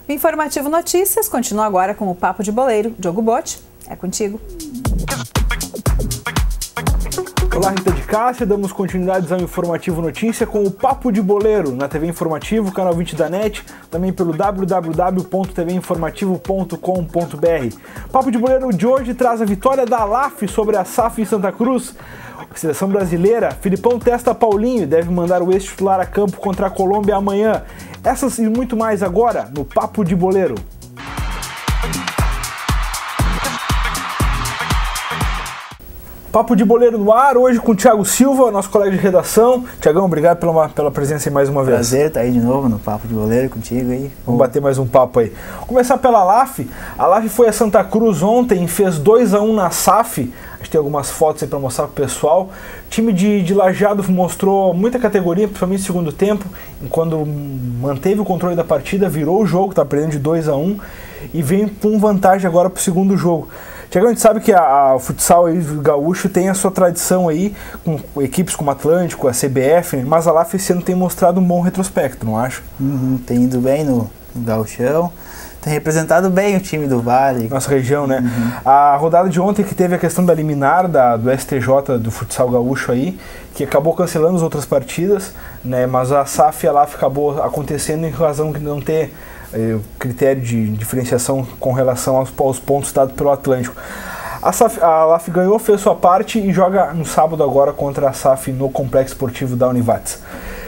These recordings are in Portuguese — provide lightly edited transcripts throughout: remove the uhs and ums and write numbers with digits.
O Informativo Notícias continua agora com o Papo de Boleiro. Diogo Botti, é contigo. Olá, Rita de Cássia, damos continuidade ao Informativo Notícia com o Papo de Boleiro na TV Informativo, canal 20 da NET, também pelo www.tvinformativo.com.br. Papo de Boleiro de hoje traz a vitória da ALAF sobre a SAF em Santa Cruz. A seleção brasileira, Filipão testa Paulinho e deve mandar o ex-titular a campo contra a Colômbia amanhã. Essas e muito mais agora no Papo de Boleiro. Papo de Boleiro no ar, hoje com o Thiago Silva, nosso colega de redação. Tiagão, obrigado pela presença aí mais uma vez. Prazer estar aí de novo no Papo de Boleiro contigo aí. Vamos bater mais um papo aí. Vamos começar pela ALAF. A ALAF foi a Santa Cruz ontem, fez 2-1 na SAF. A gente tem algumas fotos aí para mostrar pro pessoal. O time de Lajeado mostrou muita categoria, principalmente no segundo tempo, quando manteve o controle da partida, virou o jogo, tá perdendo de 2-1 e vem com vantagem agora pro segundo jogo. Tiago, a gente sabe que o futsal aí, o gaúcho tem a sua tradição aí, com equipes como Atlântico, a CBF, mas a ALAF esse ano tem mostrado um bom retrospecto, não acho? Tem ido bem no gauchão, tem representado bem o time do Vale. Nossa região, né? A rodada de ontem que teve a questão da liminar do STJ, do futsal gaúcho aí, que acabou cancelando as outras partidas, né? Mas a SAF e a ALAF acabou acontecendo em razão de não ter critério de diferenciação com relação aos pontos dados pelo Atlântico. A ALAF ganhou, fez sua parte e joga no sábado agora contra a SAF no Complexo Esportivo da Univates.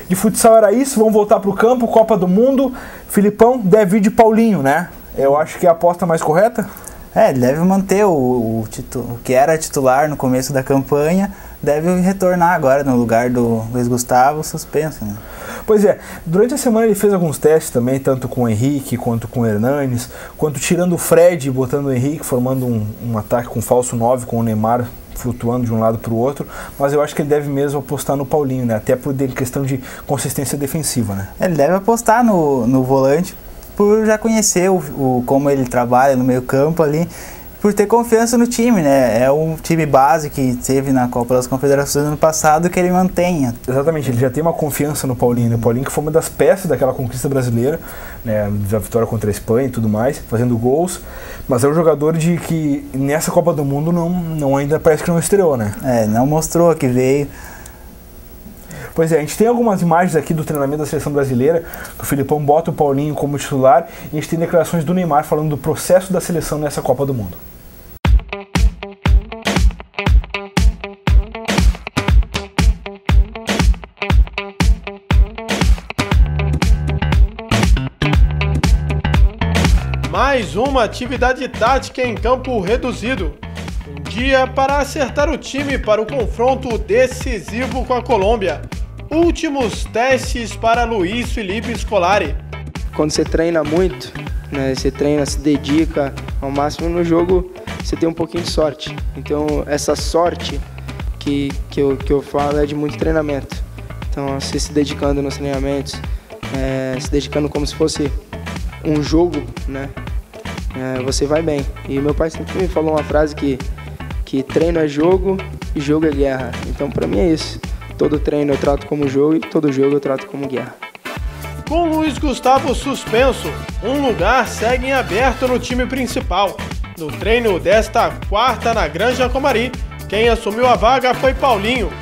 De futsal era isso, vamos voltar para o campo, Copa do Mundo, Filipão, David e Paulinho, né? Eu acho que é a aposta mais correta? Ele deve manter o que era titular no começo da campanha, deve retornar agora no lugar do Luiz Gustavo, suspenso, né? Pois é, durante a semana ele fez alguns testes também, tanto com o Henrique, quanto com o Hernanes, quanto tirando o Fred e botando o Henrique, formando um ataque com falso 9, com o Neymar flutuando de um lado para o outro, mas eu acho que ele deve mesmo apostar no Paulinho, né? Até por questão de consistência defensiva, né? Ele deve apostar no volante, por já conhecer como ele trabalha no meio campo ali, por ter confiança no time, né? É um time base que teve na Copa das Confederações ano passado que ele mantém. Exatamente, ele já tem uma confiança no Paulinho, né? O Paulinho que foi uma das peças daquela conquista brasileira, né? Da vitória contra a Espanha e tudo mais, fazendo gols, mas é um jogador que nessa Copa do Mundo não ainda parece que não estreou, né? Não mostrou que veio. Pois é, a gente tem algumas imagens aqui do treinamento da seleção brasileira, que o Filipão bota o Paulinho como titular, e a gente tem declarações do Neymar falando do processo da seleção nessa Copa do Mundo. Mais uma atividade tática em campo reduzido. Um dia para acertar o time para o confronto decisivo com a Colômbia. Últimos testes para Luiz Felipe Scolari. Quando você treina muito, né, você treina, se dedica ao máximo no jogo, você tem um pouquinho de sorte. Então essa sorte que eu falo é de muito treinamento. Então você se dedicando nos treinamentos, se dedicando como se fosse um jogo, né, você vai bem. E meu pai sempre me falou uma frase que treino é jogo e jogo é guerra. Então para mim é isso. Todo treino eu trato como jogo e todo jogo eu trato como guerra. Com Luiz Gustavo suspenso, um lugar segue em aberto no time principal. No treino desta quarta na Granja Comari, quem assumiu a vaga foi Paulinho.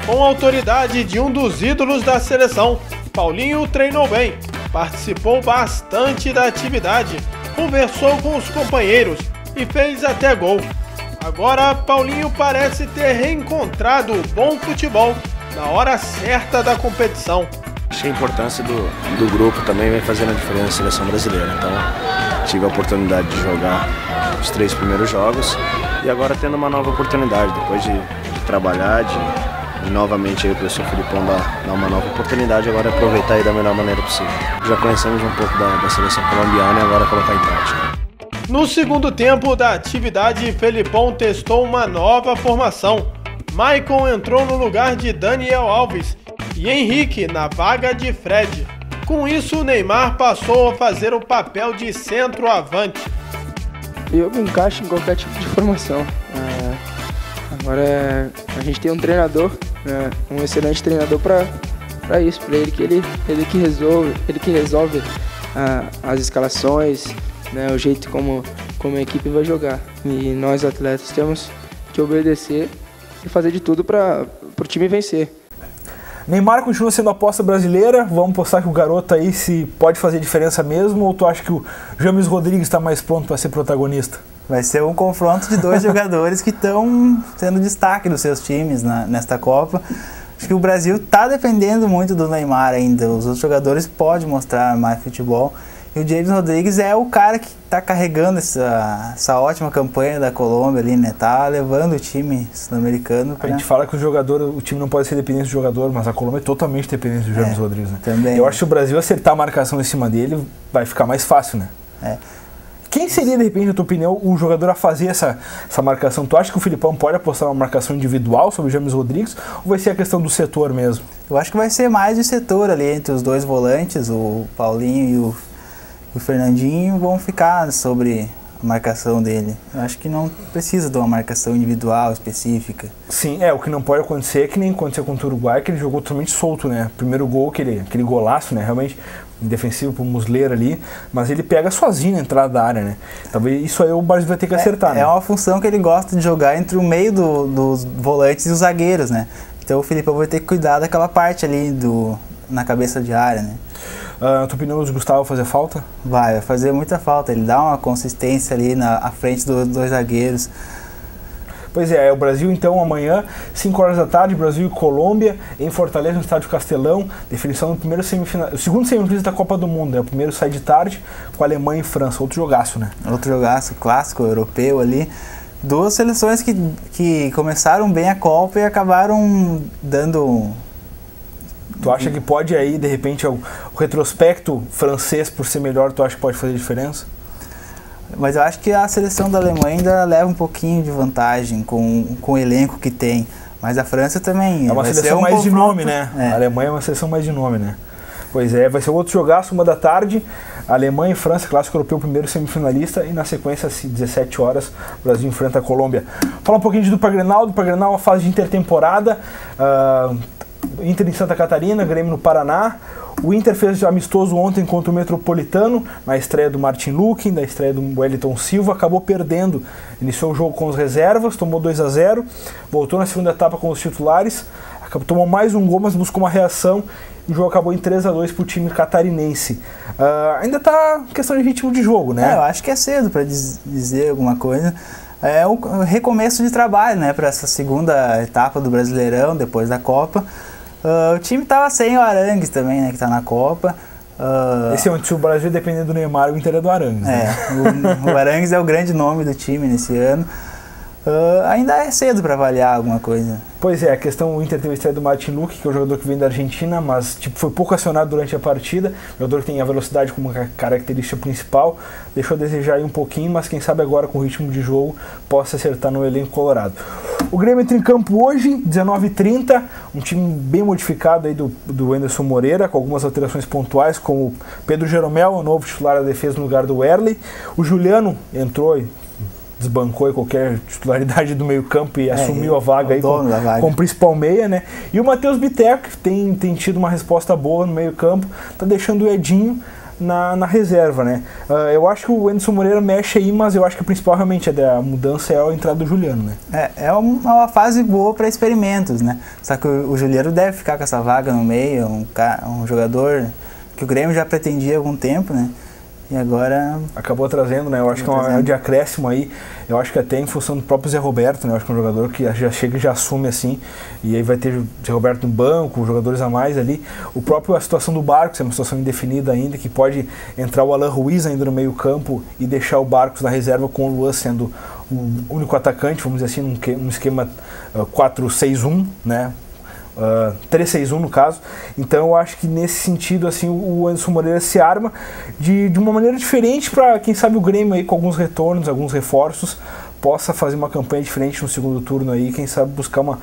Com a autoridade de um dos ídolos da seleção, Paulinho treinou bem, participou bastante da atividade, conversou com os companheiros e fez até gol. Agora, Paulinho parece ter reencontrado o bom futebol na hora certa da competição. Acho que a importância do grupo também vem fazendo a diferença na seleção brasileira. Então, tive a oportunidade de jogar os 3 primeiros jogos e agora tendo uma nova oportunidade, depois de trabalhar, de novamente aí o professor Filipão dar uma nova oportunidade, agora aproveitar aí da melhor maneira possível. Já conhecemos um pouco da seleção colombiana e agora colocar em prática. No segundo tempo da atividade, Felipão testou uma nova formação. Maicon entrou no lugar de Daniel Alves e Henrique na vaga de Fred. Com isso, Neymar passou a fazer o papel de centroavante. Eu me encaixo em qualquer tipo de formação. Agora a gente tem um treinador, um excelente treinador para isso, para ele que resolve as escalações, né, o jeito como a equipe vai jogar. E nós, atletas, temos que obedecer e fazer de tudo para o time vencer. Neymar continua sendo a aposta brasileira. Vamos postar que o garoto aí se pode fazer diferença mesmo, ou tu acha que o James Rodrigues está mais pronto para ser protagonista? Vai ser um confronto de dois jogadores que estão sendo destaque dos seus times nesta Copa. Acho que o Brasil está dependendo muito do Neymar ainda. Os outros jogadores podem mostrar mais futebol. E o James Rodrigues é o cara que está carregando essa ótima campanha da Colômbia ali, né? Tá levando o time sul-americano pra... A gente fala que o time não pode ser dependente do jogador, mas a Colômbia é totalmente dependente do James Rodrigues, né? Também. Eu acho que se o Brasil acertar a marcação em cima dele, vai ficar mais fácil, né? Quem seria, de repente, na tua opinião, o jogador a fazer essa marcação? Tu acha que o Filipão pode apostar uma marcação individual sobre o James Rodrigues, ou vai ser a questão do setor mesmo? Eu acho que vai ser mais de setor ali, entre os dois volantes, o Paulinho e o Fernandinho, vão ficar sobre a marcação dele. Eu acho que não precisa de uma marcação individual específica. Sim, o que não pode acontecer é que nem aconteceu contra o Uruguai, que ele jogou totalmente solto, né? Primeiro gol, aquele golaço, né? Realmente indefensivo pro Muslera ali, mas ele pega sozinho na entrada da área, né? Talvez isso aí o Brasil vai ter que acertar, né? É uma função que ele gosta de jogar entre o meio dos volantes e os zagueiros, né? Então o Filipão vai ter que cuidar daquela parte ali na cabeça de área, né? Na tua opinião, o Gustavo vai fazer falta? Vai fazer muita falta. Ele dá uma consistência ali à frente dos dois zagueiros. Pois é, o Brasil então amanhã, 5 horas da tarde, Brasil e Colômbia, em Fortaleza, no Estádio Castelão, definição do o segundo semifinalista da Copa do Mundo, né? O primeiro sai de tarde com a Alemanha e França, outro jogaço, né? Outro jogaço clássico europeu ali. Duas seleções que começaram bem a Copa e acabaram dando... Tu acha que pode aí, de repente, o retrospecto francês, por ser melhor, tu acha que pode fazer diferença? Mas eu acho que a seleção da Alemanha ainda leva um pouquinho de vantagem com o elenco que tem. Mas a França também... É uma seleção mais de nome, né? A Alemanha é uma seleção mais de nome, né? Pois é, vai ser outro jogaço, 1 da tarde. Alemanha e França, clássico europeu, primeiro semifinalista. E na sequência, às 17 horas, o Brasil enfrenta a Colômbia. Fala um pouquinho de Dupla Grenal. Dupla Grenal é uma fase de intertemporada. Inter em Santa Catarina, Grêmio no Paraná. O Inter fez amistoso ontem contra o Metropolitano, na estreia do Martin Luque, na estreia do Wellington Silva, acabou perdendo. Iniciou o jogo com as reservas, tomou 2-0, voltou na segunda etapa com os titulares, tomou mais um gol, mas buscou uma reação, e o jogo acabou em 3-2 para o time catarinense. Ainda está questão de ritmo de jogo, né? Eu acho que é cedo para dizer alguma coisa. É um recomeço de trabalho, né, para essa segunda etapa do Brasileirão, depois da Copa. O time estava sem o Arangues também, né, que está na Copa. Esse é onde, se o Brasil depender do Neymar, o Inter é do Arangues. Né? O Arangues é o grande nome do time nesse ano. Ainda é cedo para avaliar alguma coisa. Pois é, a questão, o Inter teve a estreia do Martin Luque, que é o jogador que vem da Argentina, mas foi pouco acionado durante a partida. O jogador que tem a velocidade como característica principal, deixou a desejar aí um pouquinho, mas quem sabe agora com o ritmo de jogo possa acertar no elenco colorado. O Grêmio entra em campo hoje, 19h30, um time bem modificado aí do Anderson Moreira, com algumas alterações pontuais, como o Pedro Jeromel, o novo titular da defesa no lugar do Wesley. O Juliano entrou e desbancou qualquer titularidade do meio campo e assumiu a vaga aí como principal meia, né? E o Matheus Bittencourt, que tem tido uma resposta boa no meio campo, tá deixando o Edinho na reserva, né? Eu acho que o Anderson Moreira mexe aí, mas eu acho que a principal realmente a mudança é a entrada do Juliano, né? É uma fase boa para experimentos, né? Só que o Juliano deve ficar com essa vaga no meio, um jogador que o Grêmio já pretendia há algum tempo, né? E agora... Acabou trazendo, né? Eu acho que é um de acréscimo aí. Eu acho que até em função do próprio Zé Roberto, né? Eu acho que é um jogador que já chega e já assume assim. E aí vai ter o Zé Roberto no banco, jogadores a mais ali. A situação do Barcos é uma situação indefinida ainda, que pode entrar o Alan Ruiz ainda no meio campo e deixar o Barcos na reserva com o Luan sendo o único atacante, vamos dizer assim, num esquema 4-6-1, né? 3-6-1 no caso. Então eu acho que nesse sentido assim o Anderson Moreira se arma de uma maneira diferente para quem sabe o Grêmio aí com alguns retornos, alguns reforços possa fazer uma campanha diferente no segundo turno aí, quem sabe buscar uma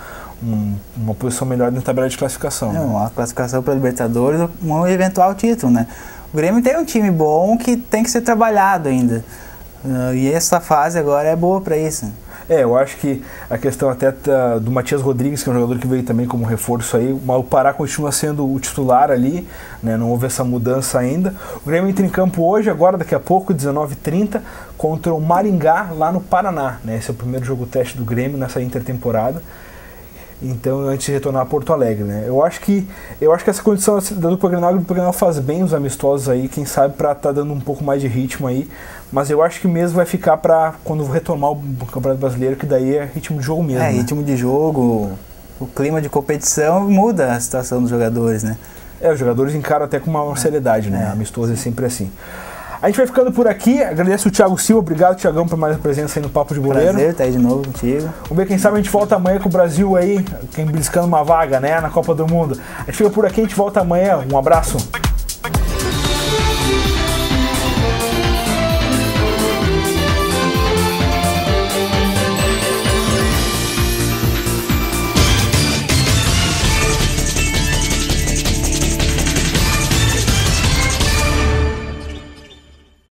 posição melhor na tabela de classificação. Uma classificação para Libertadores, um eventual título, né? O Grêmio tem um time bom que tem que ser trabalhado ainda. E essa fase agora é boa para isso. Eu acho que a questão até do Matias Rodrigues, que é um jogador que veio também como reforço aí, o Pará continua sendo o titular ali, né? Não houve essa mudança ainda. O Grêmio entra em campo hoje, agora daqui a pouco, 19h30, contra o Maringá, lá no Paraná, né? Esse é o primeiro jogo teste do Grêmio nessa intertemporada. Então, antes de retornar a Porto Alegre, né? Eu acho que essa condição da dupla Grenal faz bem os amistosos aí, quem sabe para tá dando um pouco mais de ritmo aí, mas eu acho que mesmo vai ficar para quando retomar o Campeonato Brasileiro, que daí é ritmo de jogo mesmo. Né? Ritmo de jogo, o clima de competição muda a situação dos jogadores, né? Os jogadores encaram até com uma seriedade, né? Amistoso é sempre assim. A gente vai ficando por aqui, agradeço o Thiago Silva, obrigado Thiagão por mais a presença aí no Papo de Boleiro. Prazer estar aí de novo contigo. Vamos ver, quem sabe a gente volta amanhã com o Brasil aí, buscando uma vaga, né, na Copa do Mundo. A gente fica por aqui, a gente volta amanhã, um abraço.